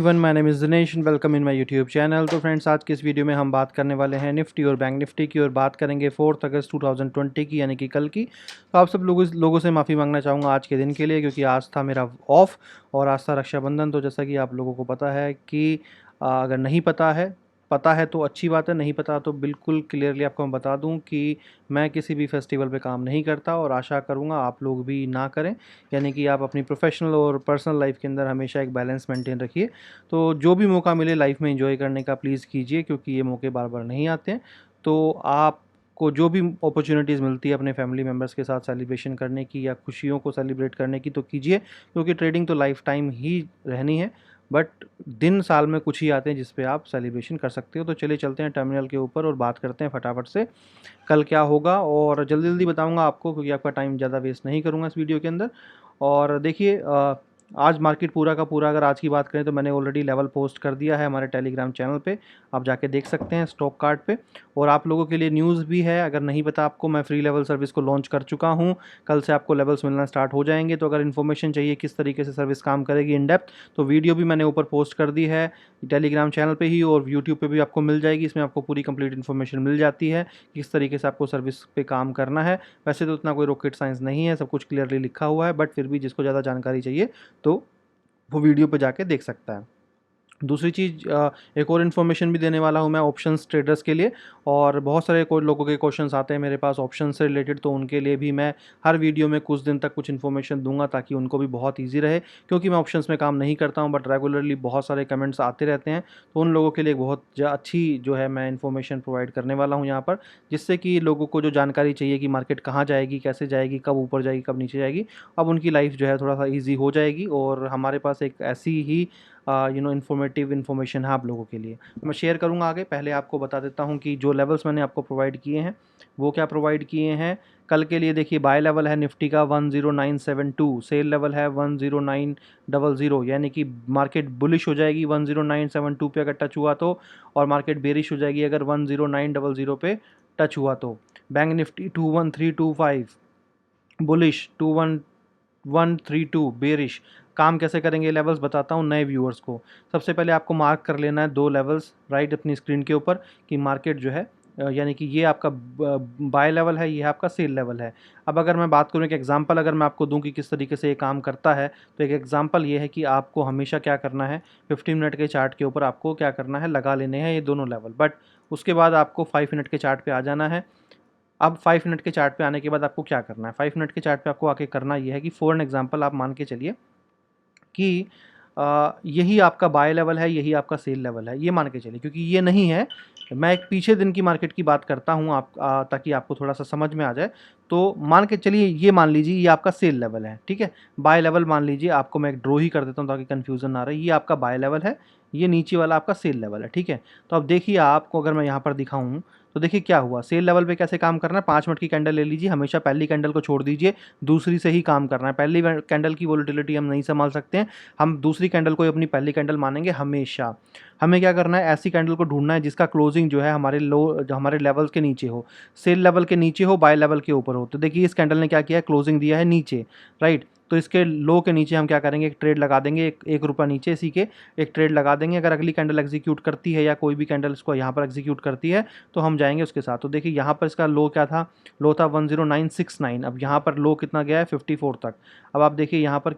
Everyone, my name is Dinesh and welcome in my YouTube channel. तो friends, आज की इस वीडियो में हम बात करने वाले हैं निफ्टी और बैंक निफ्टी की, और बात करेंगे 4 अगस्त 2020 की, यानी कि कल की। तो आप सब लोगों से माफ़ी मांगना चाहूँगा आज के दिन के लिए, क्योंकि आज था मेरा ऑफ और आज था रक्षाबंधन। तो जैसा कि आप लोगों को पता है कि अगर नहीं पता है तो अच्छी बात है, नहीं पता तो बिल्कुल क्लियरली आपको मैं बता दूं कि मैं किसी भी फेस्टिवल पे काम नहीं करता, और आशा करूंगा आप लोग भी ना करें। यानी कि आप अपनी प्रोफेशनल और पर्सनल लाइफ के अंदर हमेशा एक बैलेंस मेंटेन रखिए। तो जो भी मौका मिले लाइफ में एंजॉय करने का प्लीज़ कीजिए, क्योंकि ये मौके बार बार नहीं आते हैं। तो आपको जो भी अपॉर्चुनिटीज़ मिलती है अपने फैमिली मेम्बर्स के साथ सेलिब्रेशन करने की या खुशियों को सेलिब्रेट करने की, तो कीजिए, क्योंकि ट्रेडिंग तो लाइफ टाइम ही रहनी है। बट दिन साल में कुछ ही आते हैं जिस पे आप सेलिब्रेशन कर सकते हो। तो चलिए चलते हैं टर्मिनल के ऊपर और बात करते हैं फटाफट से कल क्या होगा, और जल्दी जल्दी बताऊंगा आपको, क्योंकि आपका टाइम ज़्यादा वेस्ट नहीं करूंगा इस वीडियो के अंदर। और देखिए, आज मार्केट पूरा का पूरा, अगर आज की बात करें तो मैंने ऑलरेडी लेवल पोस्ट कर दिया है हमारे टेलीग्राम चैनल पे, आप जाके देख सकते हैं स्टॉक कार्ड पे। और आप लोगों के लिए न्यूज़ भी है, अगर नहीं पता आपको, मैं फ्री लेवल सर्विस को लॉन्च कर चुका हूँ। कल से आपको लेवल्स मिलना स्टार्ट हो जाएंगे। तो अगर इन्फॉर्मेशन चाहिए किस तरीके से सर्विस काम करेगी इन डेप्थ, तो वीडियो भी मैंने ऊपर पोस्ट कर दी है टेलीग्राम चैनल पे ही, और यूट्यूब पे भी आपको मिल जाएगी। इसमें आपको पूरी कंप्लीट इन्फॉर्मेशन मिल जाती है किस तरीके से आपको सर्विस पे काम करना है। वैसे तो उतना कोई रॉकेट साइंस नहीं है, सब कुछ क्लियरली लिखा हुआ है, बट फिर भी जिसको ज़्यादा जानकारी चाहिए तो वो वीडियो पे जाके देख सकता है। दूसरी चीज़, एक और इन्फॉर्मेशन भी देने वाला हूँ मैं ऑप्शंस ट्रेडर्स के लिए। और बहुत सारे कोई लोगों के क्वेश्चंस आते हैं मेरे पास ऑप्शन से रिलेटेड, तो उनके लिए भी मैं हर वीडियो में कुछ दिन तक कुछ इन्फॉर्मेशन दूंगा, ताकि उनको भी बहुत ईजी रहे। क्योंकि मैं ऑप्शंस में काम नहीं करता हूँ, बट रेगुलरली बहुत सारे कमेंट्स आते रहते हैं, तो उन लोगों के लिए एक बहुत अच्छी जो है मैं इन्फॉर्मेशन प्रोवाइड करने वाला हूँ यहाँ पर, जिससे कि लोगों को जो जानकारी चाहिए कि मार्केट कहाँ जाएगी, कैसे जाएगी, कब ऊपर जाएगी, कब नीचे जाएगी, अब उनकी लाइफ जो है थोड़ा सा ईजी हो जाएगी। और हमारे पास एक ऐसी ही इन्फॉर्मेटिव इन्फॉर्मेशन है आप लोगों के लिए, मैं शेयर करूंगा आगे। पहले आपको बता देता हूं कि जो लेवल्स मैंने आपको प्रोवाइड किए हैं वो क्या प्रोवाइड किए हैं कल के लिए। देखिए, बाय लेवल है निफ्टी का 10972, सेल लेवल है 10900, यानी कि मार्केट बुलिश हो जाएगी 10972 पे अगर टच हुआ तो, और मार्केट बेरिश हो जाएगी अगर 10900 पे टच हुआ तो। Bank Nifty 21325 bullish, 21132 bearish. काम कैसे करेंगे लेवल्स बताता हूँ नए व्यूअर्स को। सबसे पहले आपको मार्क कर लेना है दो लेवल्स राइट अपनी स्क्रीन के ऊपर, कि मार्केट जो है यानी कि ये आपका बाय लेवल है, ये आपका सेल लेवल है। अब अगर मैं बात करूँ एक एग्जांपल अगर मैं आपको दूं कि किस तरीके से ये काम करता है, तो एक एग्जांपल ये है कि आपको हमेशा क्या करना है, 15 मिनट के चार्ट के ऊपर आपको क्या करना है, लगा लेने हैं ये दोनों लेवल। बट उसके बाद आपको 5 मिनट के चार्ट पे आ जाना है। अब 5 मिनट के चार्ट पे आने के बाद आपको क्या करना है, 5 मिनट के चार्ट पे आपको आके करना ये है कि फॉर एन एग्जांपल आप मान के चलिए कि यही आपका बाय लेवल है, यही आपका सेल लेवल है, ये मान के चलिए, क्योंकि ये नहीं है, मैं एक पीछे दिन की मार्केट की बात करता हूँ आप ताकि आपको थोड़ा सा समझ में आ जाए। तो मान के चलिए, ये मान लीजिए ये आपका सेल लेवल है, ठीक है। बाय लेवल मान लीजिए, आपको मैं एक ड्रॉ ही कर देता हूँ ताकि कन्फ्यूजन ना रहे। ये आपका बाय लेवल है, ये नीचे वाला आपका सेल लेवल है, ठीक है। तो अब देखिए, आपको अगर मैं यहाँ पर दिखाऊँ तो देखिए क्या हुआ। सेल लेवल पे कैसे काम करना है, 5 मिनट की कैंडल ले लीजिए, हमेशा पहली कैंडल को छोड़ दीजिए, दूसरी से ही काम करना है। पहली कैंडल की वोलेटिलिटी हम नहीं संभाल सकते हैं, हम दूसरी कैंडल को अपनी पहली कैंडल मानेंगे हमेशा। हमें क्या करना है, ऐसी कैंडल को ढूंढना है जिसका क्लोजिंग जो है हमारे हमारे लेवल्स के नीचे हो, सेल लेवल के नीचे हो, बाय लेवल के ऊपर हो। तो देखिए इस कैंडल ने क्या किया है, क्लोजिंग दिया है नीचे, राइट। तो इसके लो के नीचे हम क्या करेंगे, एक ट्रेड लगा देंगे, एक रुपया नीचे इसी के एक ट्रेड लगा देंगे। अगर अगली कैंडल एग्जीक्यूट करती है या कोई भी कैंडल इसको यहाँ पर एग्जीक्यूट करती है तो हम जाएंगे उसके साथ। तो देखिए यहाँ पर इसका लो क्या था, लो था 10969। अब यहाँ पर लो कितना गया है, 54 तक। अब आप देखिए यहाँ पर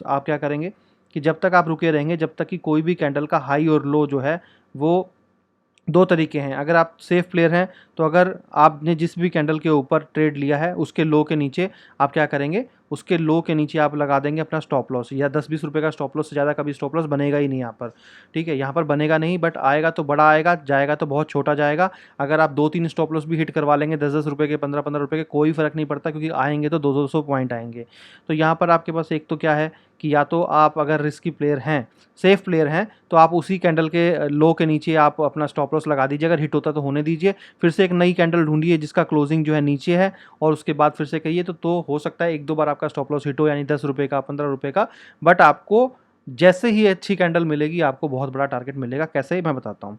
आप क्या करेंगे कि जब तक आप रुके रहेंगे, जब तक कि कोई भी कैंडल का हाई और लो जो है वो, दो तरीके हैं। अगर आप सेफ प्लेयर हैं तो अगर आपने जिस भी कैंडल के ऊपर ट्रेड लिया है उसके लो के नीचे आप क्या करेंगे, उसके लो के नीचे आप लगा देंगे अपना स्टॉप लॉस, या 10-20 रुपये का स्टॉप लॉस से ज़्यादा कभी स्टॉप लॉस बनेगा ही नहीं यहाँ पर, ठीक है। यहाँ पर बनेगा नहीं, बट आएगा तो बड़ा आएगा, जाएगा तो बहुत छोटा जाएगा। अगर आप 2-3 स्टॉप लॉस भी हिट करवा लेंगे 10-10 रुपये के, 15-15 रुपये के, कोई फ़र्क नहीं पड़ता, क्योंकि आएंगे तो 200-200 पॉइंट आएंगे। तो यहाँ पर आपके पास एक तो क्या है कि या तो आप अगर रिस्की प्लेयर हैं, सेफ प्लेयर हैं, तो आप उसी कैंडल के लो के नीचे आप अपना स्टॉप लॉस लगा दीजिए, अगर हिट होता तो होने दीजिए, फिर से एक नई कैंडल ढूंढिए जिसका क्लोजिंग जो है नीचे है, और उसके बाद फिर से कहिए। तो हो सकता है 1-2 बार आपका स्टॉप लॉस हिट हो, यानी 10 रुपये का, 15 रुपये का, बट आपको जैसे ही अच्छी कैंडल मिलेगी आपको बहुत बड़ा टारगेट मिलेगा। कैसे, मैं बताता हूँ।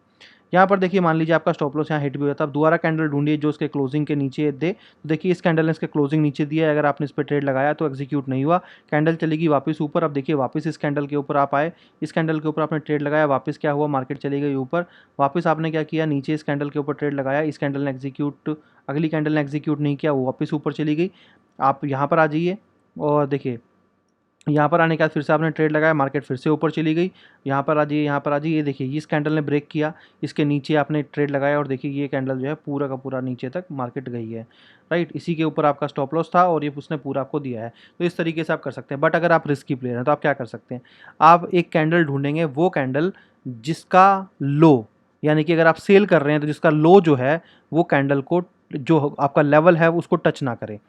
यहाँ पर देखिए मान लीजिए आपका स्टॉप लॉस यहाँ हिट भी हुआ था, अब दोबारा कैंडल ढूंढिए जो उसके क्लोजिंग के नीचे दे। तो देखिए इस कैंडल ने इसके क्लोजिंग नीचे दिया है, अगर आपने इस पर ट्रेड लगाया तो एग्जीक्यूट नहीं हुआ, कैंडल चलेगी वापस ऊपर। अब देखिए वापस इस कैंडल के ऊपर आप आए, इस कैंडल के ऊपर आपने ट्रेड लगाया, वापस क्या हुआ, मार्केट चली गई ऊपर, वापस आपने क्या किया, नीचे इस कैंडल के ऊपर ट्रेड लगाया, इस कैंडल ने एग्जीक्यूट, अगली कैंडल ने एग्जीक्यूट नहीं किया, वो वापस ऊपर चली गई। आप यहाँ पर आ जाइए और देखिए यहाँ पर आने के बाद फिर से आपने ट्रेड लगाया, मार्केट फिर से ऊपर चली गई। यहाँ पर आ जाइए, यहाँ पर आ जाइए, ये देखिए इस कैंडल ने ब्रेक किया, इसके नीचे आपने ट्रेड लगाया और देखिए ये कैंडल जो है पूरा का पूरा नीचे तक मार्केट गई है, राइट। इसी के ऊपर आपका स्टॉप लॉस था और ये उसने पूरा आपको दिया है। तो इस तरीके से आप कर सकते हैं। बट अगर आप रिस्की प्लेयर हैं तो आप क्या कर सकते हैं, आप एक कैंडल ढूंढेंगे, वो कैंडल जिसका लो, यानी कि अगर आप सेल कर रहे हैं तो जिसका लो जो है वो कैंडल को, जो आपका लेवल है उसको टच ना करे,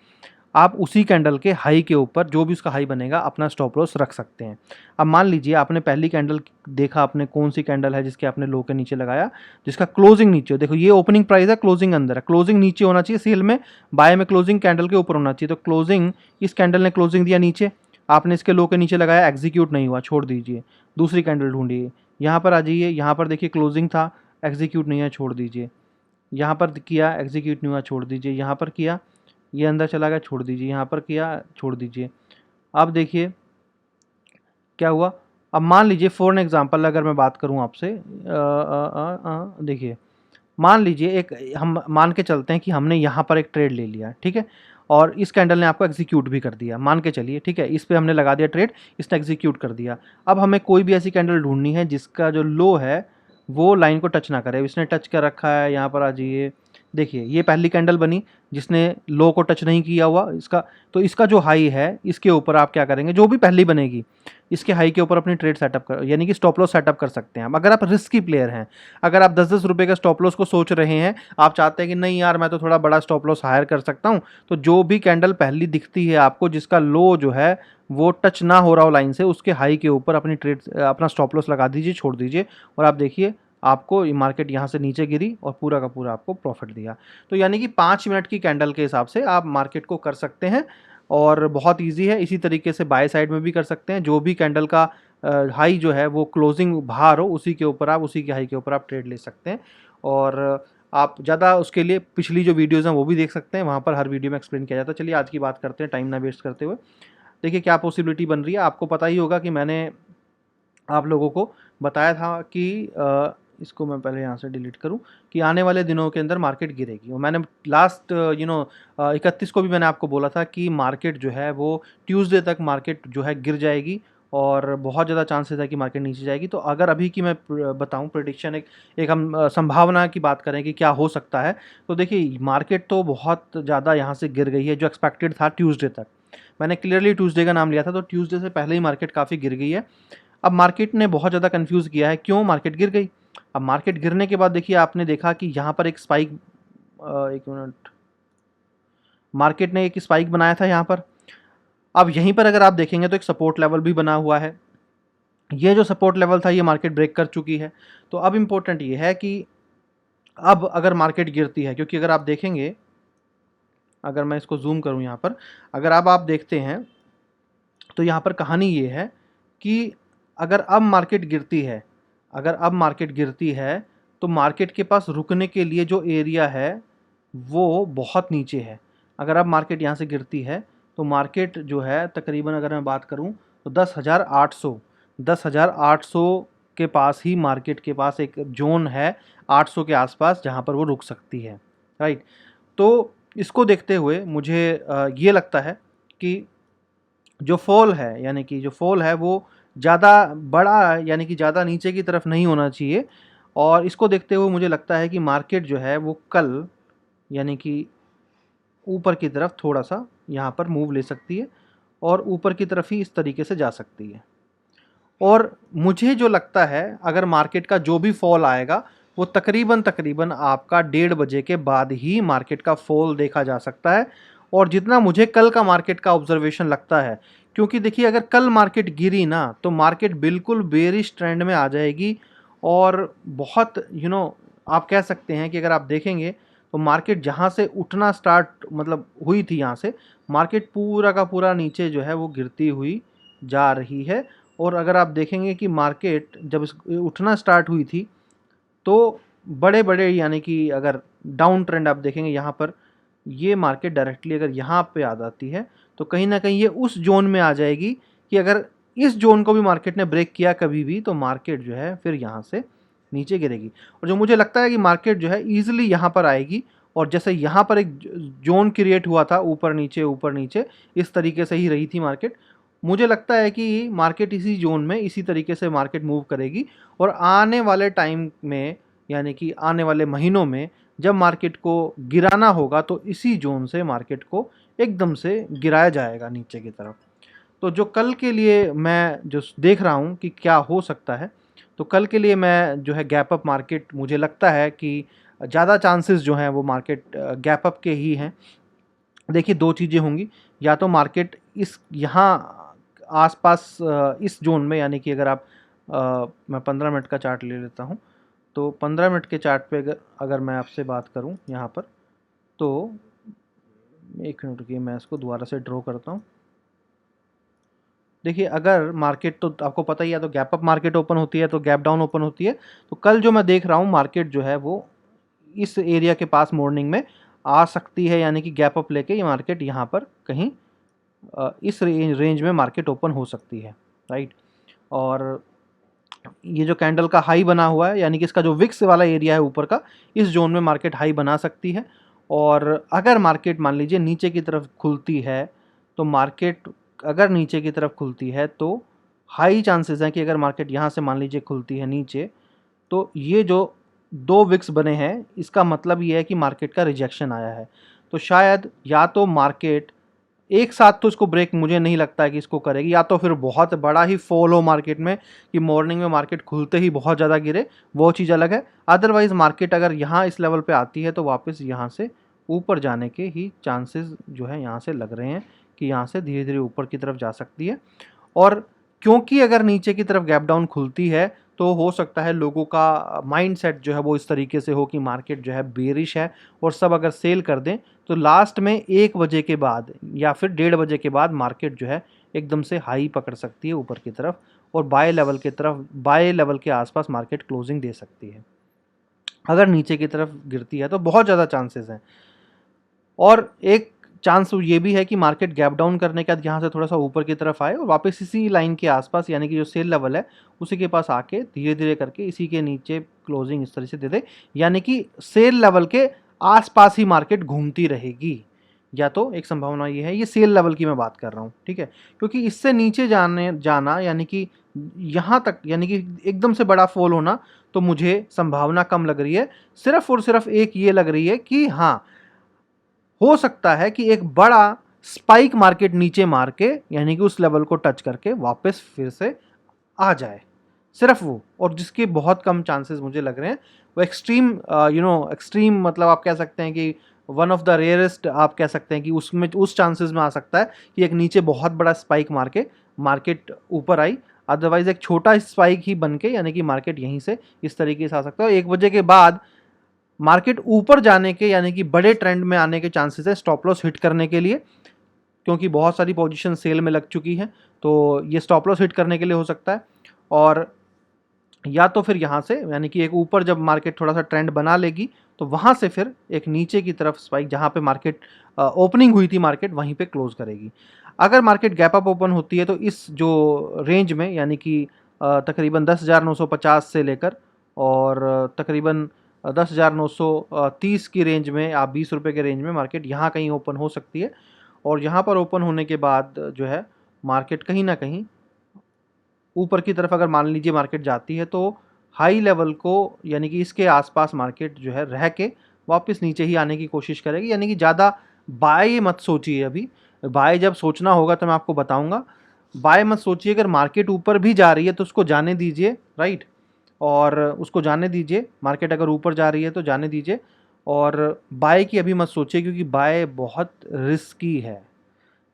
आप उसी कैंडल के हाई के ऊपर जो भी उसका हाई बनेगा अपना स्टॉप लॉस रख सकते हैं। अब मान लीजिए आपने पहली कैंडल देखा, आपने कौन सी कैंडल है जिसके आपने लो के नीचे लगाया, जिसका क्लोजिंग नीचे हो, देखो ये ओपनिंग प्राइस है, क्लोजिंग अंदर है, क्लोजिंग नीचे होना चाहिए, सेल में बाय में क्लोजिंग कैंडल के ऊपर होना चाहिए। तो क्लोजिंग, इस कैंडल ने क्लोजिंग दिया नीचे, आपने इसके लो के नीचे लगाया, एग्जीक्यूट नहीं हुआ, छोड़ दीजिए, दूसरी कैंडल ढूंढिए। यहाँ पर आ जाइए, यहाँ पर देखिए क्लोजिंग था, एग्जीक्यूट नहीं है, छोड़ दीजिए। यहाँ पर किया, एग्जीक्यूट नहीं हुआ, छोड़ दीजिए। यहाँ पर किया, ये अंदर चला गया, छोड़ दीजिए। यहाँ पर किया, छोड़ दीजिए। अब देखिए क्या हुआ। अब मान लीजिए फॉर एन एग्जांपल अगर मैं बात करूं आपसे, देखिए मान लीजिए एक, हम मान के चलते हैं कि हमने यहाँ पर एक ट्रेड ले लिया, ठीक है, और इस कैंडल ने आपको एग्जीक्यूट भी कर दिया, मान के चलिए, ठीक है, इस पे हमने लगा दिया ट्रेड, इसने एग्जीक्यूट कर दिया। अब हमें कोई भी ऐसी कैंडल ढूंढनी है जिसका जो लो है वो लाइन को टच ना करे। इसने टच कर रखा है, यहाँ पर आ जाइए, देखिए ये पहली कैंडल बनी जिसने लो को टच नहीं किया हुआ इसका, तो इसका जो हाई है इसके ऊपर आप क्या करेंगे, जो भी पहली बनेगी इसके हाई के ऊपर अपनी ट्रेड सेटअप कर, यानी कि स्टॉप लॉस सेटअप कर सकते हैं। अगर आप रिस्की प्लेयर हैं, अगर आप 10-10 रुपए का स्टॉप लॉस को सोच रहे हैं, आप चाहते हैं कि नहीं यार मैं तो थोड़ा बड़ा स्टॉप लॉस हायर कर सकता हूं, तो जो भी कैंडल पहली दिखती है आपको जिसका लो जो है वो टच ना हो रहा हो लाइन से, उसके हाई के ऊपर अपनी ट्रेड, अपना स्टॉप लॉस लगा दीजिए, छोड़ दीजिए, और आप देखिए आपको मार्केट यहाँ से नीचे गिरी और पूरा का पूरा आपको प्रॉफिट दिया। तो यानी कि 5 मिनट की कैंडल के हिसाब से आप मार्केट को कर सकते हैं और बहुत इजी है। इसी तरीके से बाय साइड में भी कर सकते हैं, जो भी कैंडल का हाई जो है वो क्लोजिंग बाहर हो उसी के ऊपर आप, उसी के हाई के ऊपर आप ट्रेड ले सकते हैं। और आप ज़्यादा उसके लिए पिछली जो वीडियोज़ हैं वो भी देख सकते हैं, वहाँ पर हर वीडियो में एक्सप्लेन किया जाता है। चलिए आज की बात करते हैं टाइम ना वेस्ट करते हुए। देखिए क्या पॉसिबिलिटी बन रही है, आपको पता ही होगा कि मैंने आप लोगों को बताया था कि इसको मैं पहले यहाँ से डिलीट करूँ, कि आने वाले दिनों के अंदर मार्केट गिरेगी। और मैंने लास्ट 31 को भी मैंने आपको बोला था कि मार्केट जो है वो ट्यूसडे तक मार्केट जो है गिर जाएगी और बहुत ज़्यादा चांसेस है कि मार्केट नीचे जाएगी। तो अगर अभी की मैं बताऊं प्रेडिक्शन, एक हम संभावना की बात करें कि क्या हो सकता है, तो देखिए मार्केट तो बहुत ज़्यादा यहाँ से गिर गई है, जो एक्सपेक्टेड था ट्यूसडे तक। मैंने क्लियरली ट्यूसडे का नाम लिया था, तो ट्यूसडे से पहले ही मार्केट काफ़ी गिर गई है। अब मार्केट ने बहुत ज़्यादा कंफ्यूज किया है, क्यों मार्केट गिर गई। अब मार्केट गिरने के बाद देखिए आपने देखा कि यहाँ पर एक स्पाइक, एक मिनट, मार्केट ने एक स्पाइक बनाया था यहाँ पर। अब यहीं पर अगर आप देखेंगे तो एक सपोर्ट लेवल भी बना हुआ है, ये जो सपोर्ट लेवल था ये मार्केट ब्रेक कर चुकी है। तो अब इम्पोर्टेंट ये है कि अब अगर मार्केट गिरती है, क्योंकि अगर आप देखेंगे, अगर मैं इसको जूम करूँ यहाँ पर, अगर अब आप देखते हैं तो यहाँ पर कहानी ये है कि अगर अब मार्केट गिरती है, अगर अब मार्केट गिरती है तो मार्केट के पास रुकने के लिए जो एरिया है वो बहुत नीचे है। अगर अब मार्केट यहाँ से गिरती है तो मार्केट जो है तकरीबन, अगर मैं बात करूँ तो 10,800 के पास ही मार्केट के पास एक जोन है, 800 के आसपास, जहाँ पर वो रुक सकती है, राइट। तो इसको देखते हुए मुझे ये लगता है कि जो फॉल है, यानी कि जो फॉल है वो ज़्यादा बड़ा, यानी कि ज़्यादा नीचे की तरफ नहीं होना चाहिए। और इसको देखते हुए मुझे लगता है कि मार्केट जो है वो कल, यानी कि ऊपर की तरफ थोड़ा सा यहाँ पर मूव ले सकती है और ऊपर की तरफ ही इस तरीके से जा सकती है। और मुझे जो लगता है अगर मार्केट का जो भी फॉल आएगा वो तकरीबन आपका 1:30 बजे के बाद ही मार्केट का फॉल देखा जा सकता है। और जितना मुझे कल का मार्केट का ऑब्जर्वेशन लगता है, क्योंकि देखिए अगर कल मार्केट गिरी ना तो मार्केट बिल्कुल बेरिश ट्रेंड में आ जाएगी और बहुत आप कह सकते हैं कि अगर आप देखेंगे तो मार्केट जहाँ से उठना स्टार्ट मतलब हुई थी, यहाँ से मार्केट पूरा का पूरा नीचे जो है वो गिरती हुई जा रही है। और अगर आप देखेंगे कि मार्केट जब उठना स्टार्ट हुई थी तो बड़े बड़े यानी कि अगर डाउन ट्रेंड आप देखेंगे यहाँ पर, ये मार्केट डायरेक्टली अगर यहाँ पे आ जाती है तो कहीं ना कहीं ये उस जोन में आ जाएगी कि अगर इस जोन को भी मार्केट ने ब्रेक किया कभी भी तो मार्केट जो है फिर यहाँ से नीचे गिरेगी। और जो मुझे लगता है कि मार्केट जो है ईजिली यहाँ पर आएगी, और जैसे यहाँ पर एक जोन क्रिएट हुआ था ऊपर नीचे इस तरीके से ही रही थी मार्केट। मुझे लगता है कि मार्केट इसी जोन में इसी तरीके से मार्केट मूव करेगी, और आने वाले टाइम में यानी कि आने वाले महीनों में जब मार्केट को गिराना होगा तो इसी जोन से मार्केट को एकदम से गिराया जाएगा नीचे की तरफ। तो जो कल के लिए मैं जो देख रहा हूँ कि क्या हो सकता है, तो कल के लिए मैं जो है गैप अप मार्केट, मुझे लगता है कि ज़्यादा चांसेस जो हैं वो मार्केट गैप अप के ही हैं। देखिए दो चीज़ें होंगी, या तो मार्केट इस यहाँ आसपास इस जोन में, यानी कि अगर आप मैं 15 मिनट का चार्ट ले लेता हूँ, तो 15 मिनट के चार्ट पे अगर अगर मैं आपसे बात करूँ यहाँ पर, तो एक मिनट रुकिए मैं इसको दोबारा से ड्रॉ करता हूँ। देखिए अगर मार्केट, तो आपको पता ही है, तो गैप अप मार्केट ओपन होती है तो गैप डाउन ओपन होती है। तो कल जो मैं देख रहा हूँ मार्केट जो है वो इस एरिया के पास मॉर्निंग में आ सकती है, यानी कि गैप अप लेके ये मार्केट यहाँ पर कहीं इस रेंज में मार्केट ओपन हो सकती है, राइट। और ये जो कैंडल का हाई बना हुआ है, यानी कि इसका जो विक्स वाला एरिया है ऊपर का, इस जोन में मार्केट हाई बना सकती है। और अगर मार्केट मान लीजिए नीचे की तरफ खुलती है, तो मार्केट अगर नीचे की तरफ खुलती है तो हाई चांसेस हैं कि अगर मार्केट यहाँ से मान लीजिए खुलती है नीचे, तो ये जो दो विक्स बने हैं इसका मतलब ये है कि मार्केट का रिजेक्शन आया है। तो शायद या तो मार्केट एक साथ तो इसको ब्रेक मुझे नहीं लगता है कि इसको करेगी, या तो फिर बहुत बड़ा ही फॉल हो मार्केट में कि मॉर्निंग में मार्केट खुलते ही बहुत ज़्यादा गिरे, वो चीज़ अलग है। अदरवाइज़ मार्केट अगर यहाँ इस लेवल पे आती है तो वापस यहाँ से ऊपर जाने के ही चांसेस जो है यहाँ से लग रहे हैं कि यहाँ से धीरे धीरे ऊपर की तरफ जा सकती है। और क्योंकि अगर नीचे की तरफ गैप डाउन खुलती है तो हो सकता है लोगों का माइंडसेट जो है वो इस तरीके से हो कि मार्केट जो है बेरिश है, और सब अगर सेल कर दें तो लास्ट में 1 बजे के बाद या फिर 1:30 बजे के बाद मार्केट जो है एकदम से हाई पकड़ सकती है ऊपर की तरफ, और बाय लेवल के आसपास मार्केट क्लोजिंग दे सकती है। अगर नीचे की तरफ गिरती है तो बहुत ज़्यादा चांसेस हैं। और एक चांस ये भी है कि मार्केट गैप डाउन करने के बाद यहाँ से थोड़ा सा ऊपर की तरफ आए और वापस इसी लाइन के आसपास, यानी कि जो सेल लेवल है उसी के पास आके धीरे धीरे करके इसी के नीचे क्लोजिंग इस तरह से दे दे, यानी कि सेल लेवल के आसपास ही मार्केट घूमती रहेगी। या तो एक संभावना ये है, ये सेल लेवल की मैं बात कर रहा हूँ, ठीक है, क्योंकि इससे नीचे जाना यानी कि यहाँ तक, यानी कि एकदम से बड़ा फॉल होना, तो मुझे संभावना कम लग रही है। सिर्फ और सिर्फ एक ये लग रही है कि हाँ, हो सकता है कि एक बड़ा स्पाइक मार्केट नीचे मार के, यानी कि उस लेवल को टच करके वापस फिर से आ जाए, सिर्फ वो, और जिसके बहुत कम चांसेस मुझे लग रहे हैं। वो एक्सट्रीम एक्सट्रीम मतलब आप कह सकते हैं कि वन ऑफ द रेयरेस्ट आप कह सकते हैं कि उसमें उस चांसेस में आ सकता है कि एक नीचे बहुत बड़ा स्पाइक मार के मार्केट ऊपर आई। अदरवाइज एक छोटा स्पाइक ही बन के, यानी कि मार्केट यहीं से इस तरीके से आ सकता है। 1 बजे के बाद मार्केट ऊपर जाने के, यानी कि बड़े ट्रेंड में आने के चांसेस है स्टॉप लॉस हिट करने के लिए, क्योंकि बहुत सारी पोजीशन सेल में लग चुकी है, तो ये स्टॉप लॉस हिट करने के लिए हो सकता है। और या तो फिर यहाँ से, यानी कि एक ऊपर जब मार्केट थोड़ा सा ट्रेंड बना लेगी तो वहाँ से फिर एक नीचे की तरफ स्पाइक, जहाँ पे मार्केट ओपनिंग हुई थी मार्केट वहीं पे क्लोज करेगी। अगर मार्केट गैप अप ओपन होती है तो इस जो रेंज में, यानी कि तकरीबन 10,950 से लेकर और तकरीबन 10,930 की रेंज में, आप 20 रुपये के रेंज में मार्केट यहाँ कहीं ओपन हो सकती है। और यहाँ पर ओपन होने के बाद जो है मार्केट कहीं ना कहीं ऊपर की तरफ अगर मान लीजिए मार्केट जाती है तो हाई लेवल को, यानी कि इसके आसपास मार्केट जो है रह के वापस नीचे ही आने की कोशिश करेगी। यानी कि ज़्यादा बाय मत सोचिए, अभी बाय जब सोचना होगा तो मैं आपको बताऊंगा। बाय मत सोचिए, अगर मार्केट ऊपर भी जा रही है तो उसको जाने दीजिए, राइट, और उसको जाने दीजिए। मार्केट अगर ऊपर जा रही है तो जाने दीजिए, और बाय की अभी मत सोचिए, क्योंकि बाय बहुत रिस्की है।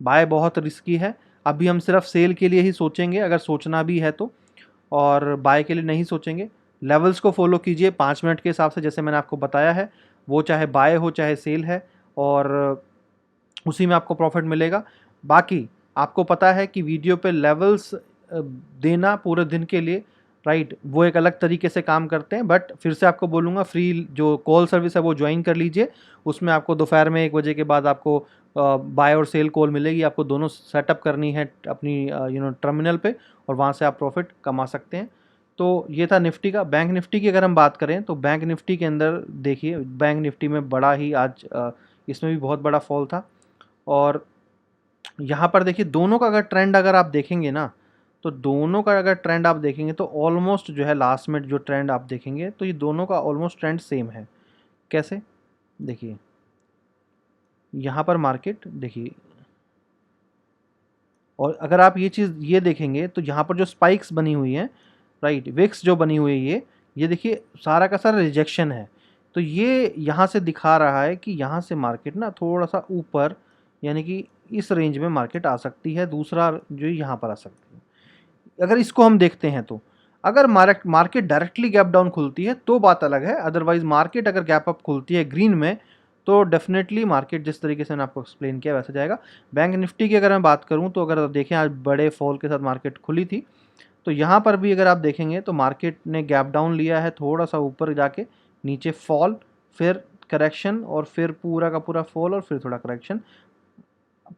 बाय बहुत रिस्की है। अभी हम सिर्फ सेल के लिए ही सोचेंगे अगर सोचना भी है तो, और बाय के लिए नहीं सोचेंगे। लेवल्स को फॉलो कीजिए 5 मिनट के हिसाब से, जैसे मैंने आपको बताया है, वो चाहे बाय हो चाहे सेल है, और उसी में आपको प्रॉफिट मिलेगा। बाकी आपको पता है कि वीडियो पे लेवल्स देना पूरे दिन के लिए राइट, वो एक अलग तरीके से काम करते हैं। बट फिर से आपको बोलूँगा, फ्री जो कॉल सर्विस है वो ज्वाइन कर लीजिए। उसमें आपको दोपहर में 1 बजे के बाद आपको बाय और सेल कॉल मिलेगी। आपको दोनों सेटअप करनी है अपनी टर्मिनल पे, और वहाँ से आप प्रॉफिट कमा सकते हैं। तो ये था निफ्टी का। बैंक निफ्टी की अगर हम बात करें तो बैंक निफ्टी के अंदर देखिए, बैंक निफ्टी में बड़ा ही आज इसमें भी बहुत बड़ा फॉल था। और यहाँ पर देखिए, दोनों का अगर ट्रेंड अगर आप देखेंगे ना, तो दोनों का अगर ट्रेंड आप देखेंगे तो ऑलमोस्ट जो है लास्ट में जो ट्रेंड आप देखेंगे तो ये दोनों का ऑलमोस्ट ट्रेंड सेम है। कैसे? देखिए, यहाँ पर मार्केट देखिए, और अगर आप ये चीज़ ये देखेंगे तो यहाँ पर जो स्पाइक्स बनी हुई हैं, राइट, विक्स जो बनी हुई है, ये देखिए सारा का सारा रिजेक्शन है। तो ये यहाँ से दिखा रहा है कि यहाँ से मार्केट ना थोड़ा सा ऊपर, यानी कि इस रेंज में मार्केट आ सकती है। दूसरा जो यहाँ पर आ सकती है। अगर इसको हम देखते हैं तो अगर मार्केट डायरेक्टली गैप डाउन खुलती है तो बात अलग है। अदरवाइज मार्केट अगर गैप अप खुलती है ग्रीन में, तो डेफिनेटली मार्केट जिस तरीके से मैंने आपको एक्सप्लेन किया वैसे जाएगा। बैंक निफ्टी की अगर मैं बात करूं तो अगर आप देखें, आज बड़े फॉल के साथ मार्केट खुली थी। तो यहाँ पर भी अगर आप देखेंगे तो मार्केट ने गैप डाउन लिया है, थोड़ा सा ऊपर जाके नीचे फॉल, फिर करेक्शन, और फिर पूरा का पूरा फॉल, और फिर थोड़ा करेक्शन।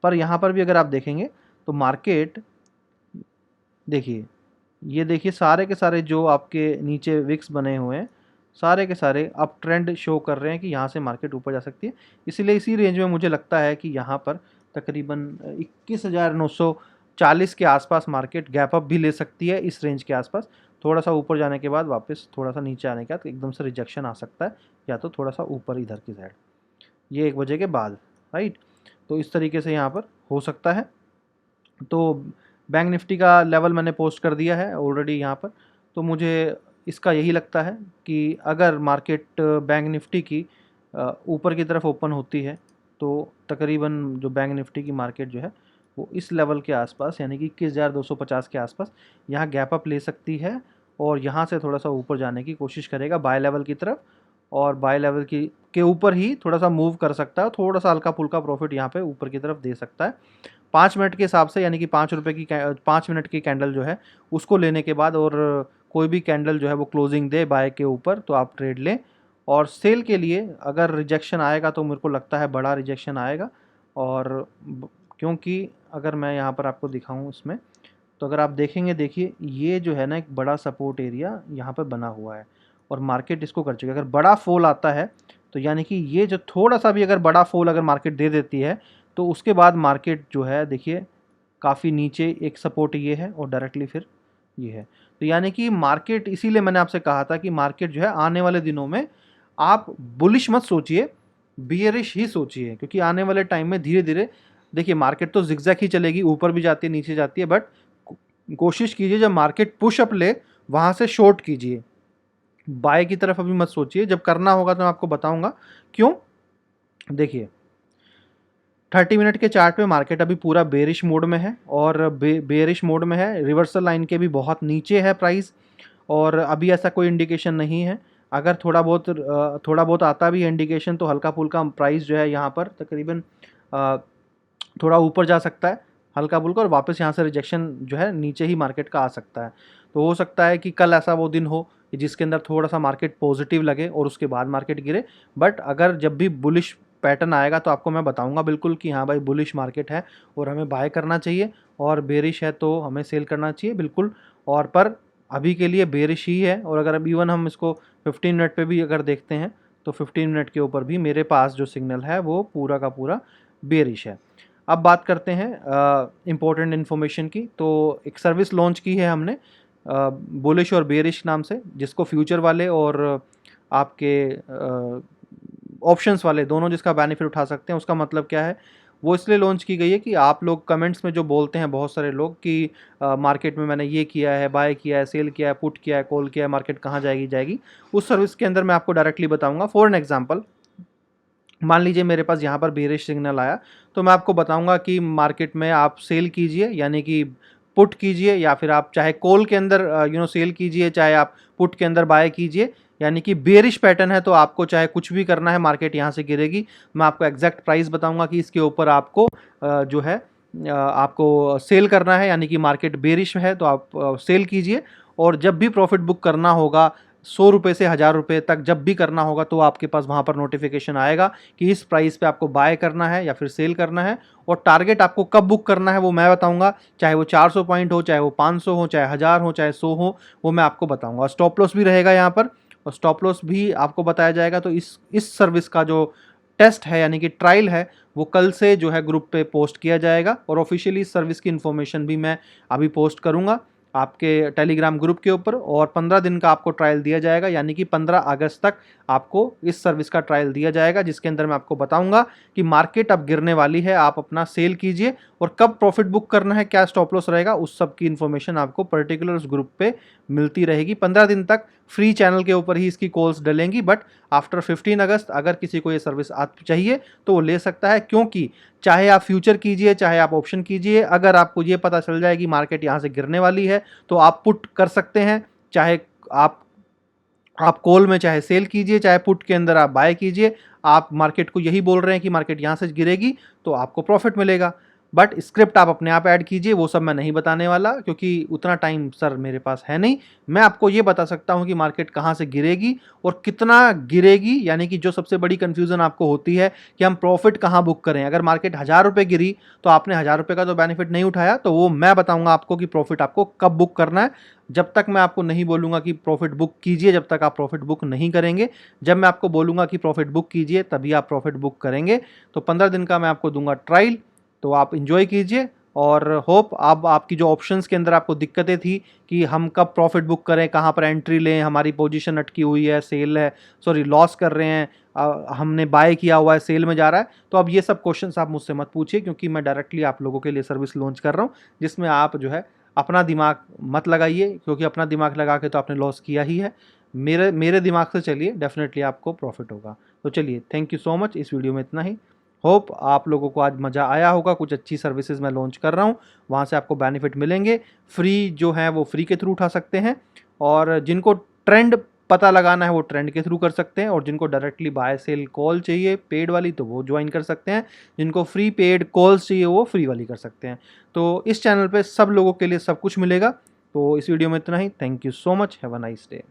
पर यहाँ पर भी अगर आप देखेंगे तो मार्केट देखिए, ये देखिए सारे के सारे जो आपके नीचे विक्स बने हुए हैं, सारे के सारे अप ट्रेंड शो कर रहे हैं कि यहाँ से मार्केट ऊपर जा सकती है। इसीलिए इसी रेंज में मुझे लगता है कि यहाँ पर तकरीबन 21,940 के आसपास मार्केट गैप अप भी ले सकती है। इस रेंज के आसपास थोड़ा सा ऊपर जाने के बाद वापस थोड़ा सा नीचे आने के बाद एकदम से रिजेक्शन आ सकता है, या तो थोड़ा सा ऊपर इधर की साइड, ये 1 बजे के बाद, राइट। तो इस तरीके से यहाँ पर हो सकता है। तो बैंक निफ्टी का लेवल मैंने पोस्ट कर दिया है ऑलरेडी यहाँ पर। तो मुझे इसका यही लगता है कि अगर मार्केट बैंक निफ्टी की ऊपर की तरफ ओपन होती है तो तकरीबन जो बैंक निफ्टी की मार्केट जो है वो इस लेवल के आसपास, यानी कि 21,250 के आसपास यहाँ गैप अप ले सकती है, और यहाँ से थोड़ा सा ऊपर जाने की कोशिश करेगा बाय लेवल की तरफ, और बाय लेवल की के ऊपर ही थोड़ा सा मूव कर सकता है। थोड़ा सा हल्का फुल्का प्रॉफिट यहाँ पे ऊपर की तरफ दे सकता है 5 मिनट के हिसाब से, यानी कि 5 रुपये की 5 मिनट की कैंडल जो है उसको लेने के बाद, और कोई भी कैंडल जो है वो क्लोजिंग दे बाय के ऊपर तो आप ट्रेड लें। और सेल के लिए अगर रिजेक्शन आएगा तो मेरे को लगता है बड़ा रिजेक्शन आएगा। और क्योंकि अगर मैं यहाँ पर आपको दिखाऊँ इसमें, तो अगर आप देखेंगे, देखिए ये जो है ना एक बड़ा सपोर्ट एरिया यहाँ पर बना हुआ है, और मार्केट इसको कर चुकी है। अगर बड़ा फॉल आता है तो यानी कि ये जो थोड़ा सा भी अगर बड़ा फॉल अगर मार्केट दे देती है तो उसके बाद मार्केट जो है देखिए काफ़ी नीचे एक सपोर्ट ये है, और डायरेक्टली फिर ये है। तो यानी कि मार्केट, इसीलिए मैंने आपसे कहा था कि मार्केट जो है आने वाले दिनों में आप बुलिश मत सोचिए, बियरिश ही सोचिए। क्योंकि आने वाले टाइम में धीरे धीरे देखिए मार्केट तो जिगजैग ही चलेगी, ऊपर भी जाती है नीचे जाती है, बट कोशिश कीजिए जब मार्केट पुश अप ले वहाँ से शॉर्ट कीजिए, बाय की तरफ अभी मत सोचिए। जब करना होगा तो मैं आपको बताऊंगा क्यों। देखिए 30 मिनट के चार्ट पे मार्केट अभी पूरा बेरिश मोड में है, और बेरिश मोड में है, रिवर्सल लाइन के भी बहुत नीचे है प्राइस, और अभी ऐसा कोई इंडिकेशन नहीं है। अगर थोड़ा बहुत आता भी है इंडिकेशन तो हल्का फुल्का प्राइस जो है यहाँ पर तकरीबन थोड़ा ऊपर जा सकता है हल्का फुल्का, और वापस यहाँ से रिजेक्शन जो है नीचे ही मार्केट का आ सकता है। तो हो सकता है कि कल ऐसा वो दिन हो कि जिसके अंदर थोड़ा सा मार्केट पॉजिटिव लगे और उसके बाद मार्केट गिरे। बट अगर जब भी बुलिश पैटर्न आएगा तो आपको मैं बताऊंगा बिल्कुल कि हाँ भाई बुलिश मार्केट है और हमें बाय करना चाहिए, और बेरिश है तो हमें सेल करना चाहिए बिल्कुल। और पर अभी के लिए बेरिश ही है। और अगर अब इवन हम इसको 15 मिनट पे भी अगर देखते हैं तो 15 मिनट के ऊपर भी मेरे पास जो सिग्नल है वो पूरा का पूरा बेरिश है। अब बात करते हैं इम्पोर्टेंट इन्फॉर्मेशन की। तो एक सर्विस लॉन्च की है हमने बुलिश और बेरिश नाम से, जिसको फ्यूचर वाले और आपके ऑप्शंस वाले दोनों जिसका बेनिफिट उठा सकते हैं। उसका मतलब क्या है, वो इसलिए लॉन्च की गई है कि आप लोग कमेंट्स में जो बोलते हैं बहुत सारे लोग कि मार्केट में मैंने ये किया है, बाय किया है, सेल किया है, पुट किया है, कॉल किया है, मार्केट कहाँ जाएगी, उस सर्विस के अंदर मैं आपको डायरेक्टली बताऊंगा। फॉर एन एग्जांपल, मान लीजिए मेरे पास यहाँ पर बेरिश सिग्नल आया तो मैं आपको बताऊंगा कि मार्केट में आप सेल कीजिए, यानी कि पुट कीजिए, या फिर आप चाहे कॉल के अंदर सेल कीजिए, चाहे आप पुट के अंदर बाय कीजिए। यानी कि बेरिश पैटर्न है तो आपको चाहे कुछ भी करना है, मार्केट यहाँ से गिरेगी, मैं आपको एग्जैक्ट प्राइस बताऊंगा कि इसके ऊपर आपको जो है आपको सेल करना है। यानी कि मार्केट बेरिश है तो आप सेल कीजिए, और जब भी प्रॉफिट बुक करना होगा 100 रुपये से 1000 रुपये तक जब भी करना होगा तो आपके पास वहाँ पर नोटिफिकेशन आएगा कि इस प्राइस पे आपको बाय करना है या फिर सेल करना है। और टारगेट आपको कब बुक करना है वो मैं बताऊंगा, चाहे वो 400 पॉइंट हो, चाहे वो 500 हो, चाहे 1000 हो, चाहे 100 हो, वो मैं आपको बताऊंगा। स्टॉप लॉस भी रहेगा यहाँ पर, और स्टॉप लॉस भी आपको बताया जाएगा। तो इस सर्विस का जो टेस्ट है यानी कि ट्रायल है वो कल से जो है ग्रुप पे पोस्ट किया जाएगा, और ऑफिशियली इस सर्विस की इन्फॉर्मेशन भी मैं अभी पोस्ट करूंगा आपके टेलीग्राम ग्रुप के ऊपर। और 15 दिन का आपको ट्रायल दिया जाएगा, यानी कि 15 अगस्त तक आपको इस सर्विस का ट्रायल दिया जाएगा, जिसके अंदर मैं आपको बताऊंगा कि मार्केट अब गिरने वाली है, आप अपना सेल कीजिए, और कब प्रॉफिट बुक करना है, क्या स्टॉप लॉस रहेगा, उस सब की इन्फॉर्मेशन आपको पर्टिकुलर उस ग्रुप पे मिलती रहेगी। 15 दिन तक फ्री चैनल के ऊपर ही इसकी कॉल्स डलेंगी, बट आफ्टर 15 अगस्त अगर किसी को ये सर्विस चाहिए तो वो ले सकता है, क्योंकि चाहे आप फ्यूचर कीजिए, चाहे आप ऑप्शन कीजिए, अगर आपको ये पता चल जाए कि मार्केट यहाँ से गिरने वाली है तो आप पुट कर सकते हैं। चाहे आप कॉल में चाहे सेल कीजिए, चाहे पुट के अंदर आप बाय कीजिए, आप मार्केट को यही बोल रहे हैं कि मार्केट यहाँ से गिरेगी तो आपको प्रॉफिट मिलेगा। बट स्क्रिप्ट आप अपने आप ऐड कीजिए, वो सब मैं नहीं बताने वाला क्योंकि उतना टाइम सर मेरे पास है नहीं। मैं आपको ये बता सकता हूँ कि मार्केट कहाँ से गिरेगी और कितना गिरेगी, यानी कि जो सबसे बड़ी कंफ्यूजन आपको होती है कि हम प्रॉफिट कहाँ बुक करें। अगर मार्केट 1000 रुपये गिरी तो आपने 1000 रुपये का तो बेनिफिट नहीं उठाया, तो वो मैं बताऊंगा आपको कि प्रॉफिट आपको कब बुक करना है। जब तक मैं आपको नहीं बोलूँगा कि प्रॉफिट बुक कीजिए, जब तक आप प्रॉफिट बुक नहीं करेंगे। जब मैं आपको बोलूँगा कि प्रॉफिट बुक कीजिए तभी आप प्रॉफिट बुक करेंगे। तो 15 दिन का मैं आपको दूंगा ट्रायल, तो आप इंजॉय कीजिए। और होप अब आपकी जो ऑप्शंस के अंदर आपको दिक्कतें थी कि हम कब प्रॉफिट बुक करें, कहाँ पर एंट्री लें, हमारी पोजीशन अटकी हुई है, सेल है, सॉरी लॉस कर रहे हैं, हमने बाय किया हुआ है, सेल में जा रहा है, तो अब ये सब क्वेश्चंस आप मुझसे मत पूछिए, क्योंकि मैं डायरेक्टली आप लोगों के लिए सर्विस लॉन्च कर रहा हूँ जिसमें आप जो है अपना दिमाग मत लगाइए, क्योंकि अपना दिमाग लगा के तो आपने लॉस किया ही है। मेरे दिमाग से चलिए, डेफिनेटली आपको प्रॉफिट होगा। तो चलिए, थैंक यू सो मच। इस वीडियो में इतना ही। होप आप लोगों को आज मज़ा आया होगा। कुछ अच्छी सर्विसेज मैं लॉन्च कर रहा हूँ, वहाँ से आपको बेनिफिट मिलेंगे। फ्री जो है वो फ्री के थ्रू उठा सकते हैं, और जिनको ट्रेंड पता लगाना है वो ट्रेंड के थ्रू कर सकते हैं, और जिनको डायरेक्टली बाय सेल कॉल चाहिए पेड वाली तो वो ज्वाइन कर सकते हैं, जिनको फ्री पेड कॉल्स चाहिए वो फ्री वाली कर सकते हैं। तो इस चैनल पे सब लोगों के लिए सब कुछ मिलेगा। तो इस वीडियो में इतना ही। Thank you so much. Have a nice day.